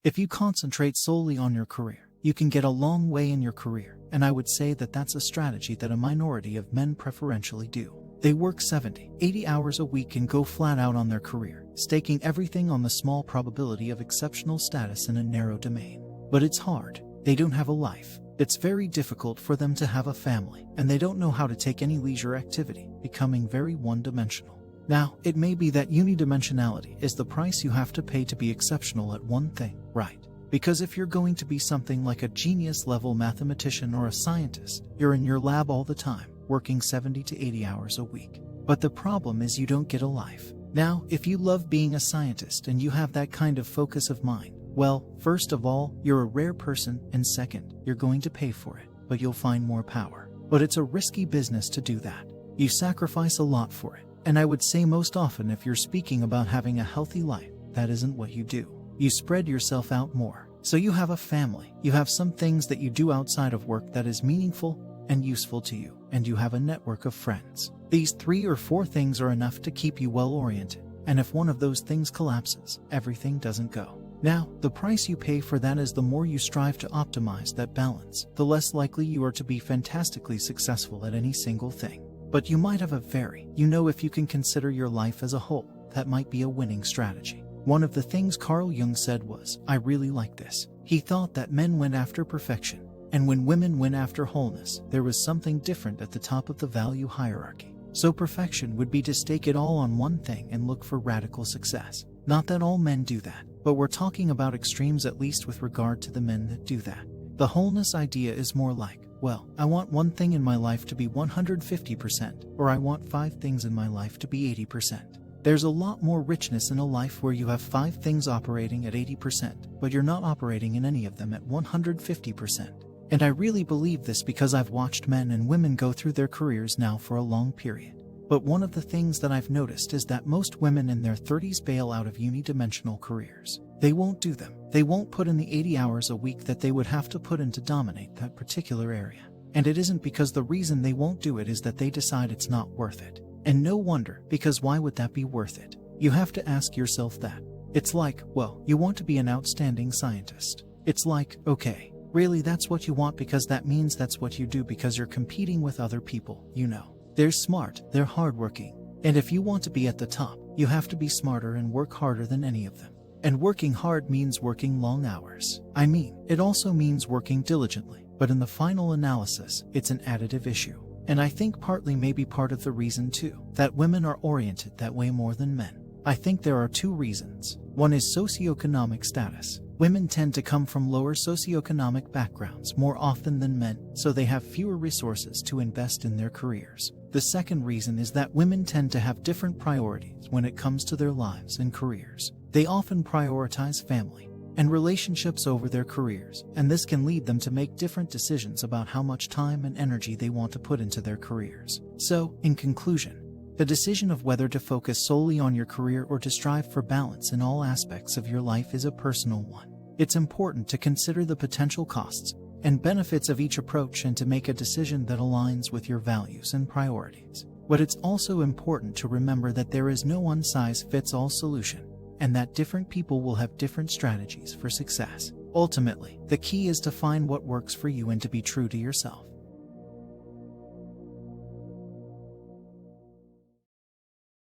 If you concentrate solely on your career, you can get a long way in your career, and I would say that that's a strategy that a minority of men preferentially do. They work 70, 80 hours a week and go flat out on their career, staking everything on the small probability of exceptional status in a narrow domain. But it's hard. They don't have a life. It's very difficult for them to have a family, and they don't know how to take any leisure activity, becoming very one-dimensional. Now, it may be that unidimensionality is the price you have to pay to be exceptional at one thing, right? Because if you're going to be something like a genius-level mathematician or a scientist, you're in your lab all the time, working 70 to 80 hours a week. But the problem is you don't get a life. Now, if you love being a scientist and you have that kind of focus of mind, well, first of all, you're a rare person, and second, you're going to pay for it, but you'll find more power. But it's a risky business to do that. You sacrifice a lot for it. And I would say most often if you're speaking about having a healthy life, that isn't what you do. You spread yourself out more. So you have a family, you have some things that you do outside of work that is meaningful and useful to you, and you have a network of friends. These 3 or 4 things are enough to keep you well-oriented, and if one of those things collapses, everything doesn't go. Now, the price you pay for that is the more you strive to optimize that balance, the less likely you are to be fantastically successful at any single thing. But you might have if you can consider your life as a whole, that might be a winning strategy. One of the things Carl Jung said was, I really like this. He thought that men went after perfection, and when women went after wholeness, there was something different at the top of the value hierarchy. So perfection would be to stake it all on one thing and look for radical success. Not that all men do that, but we're talking about extremes at least with regard to the men that do that. The wholeness idea is more like, well, I want one thing in my life to be 150%, or I want 5 things in my life to be 80%. There's a lot more richness in a life where you have 5 things operating at 80%, but you're not operating in any of them at 150%. And I really believe this because I've watched men and women go through their careers now for a long period. But one of the things that I've noticed is that most women in their 30s bail out of unidimensional careers. They won't do them. They won't put in the 80 hours a week that they would have to put in to dominate that particular area. And it isn't because the reason they won't do it is that they decide it's not worth it. And no wonder, because why would that be worth it? You have to ask yourself that. It's like, well, you want to be an outstanding scientist. It's like, okay, really that's what you want because that means that's what you do because you're competing with other people, you know. They're smart, they're hardworking. And if you want to be at the top, you have to be smarter and work harder than any of them. And working hard means working long hours. I mean, it also means working diligently, but in the final analysis, it's an additive issue. And I think partly maybe part of the reason too, that women are oriented that way more than men. I think there are 2 reasons. One is socioeconomic status. Women tend to come from lower socioeconomic backgrounds more often than men, so they have fewer resources to invest in their careers. The second reason is that women tend to have different priorities when it comes to their lives and careers. They often prioritize family and relationships over their careers, and this can lead them to make different decisions about how much time and energy they want to put into their careers. So, in conclusion, the decision of whether to focus solely on your career or to strive for balance in all aspects of your life is a personal one. It's important to consider the potential costs and benefits of each approach and to make a decision that aligns with your values and priorities. But it's also important to remember that there is no one-size-fits-all solution, and that different people will have different strategies for success. Ultimately, the key is to find what works for you and to be true to yourself.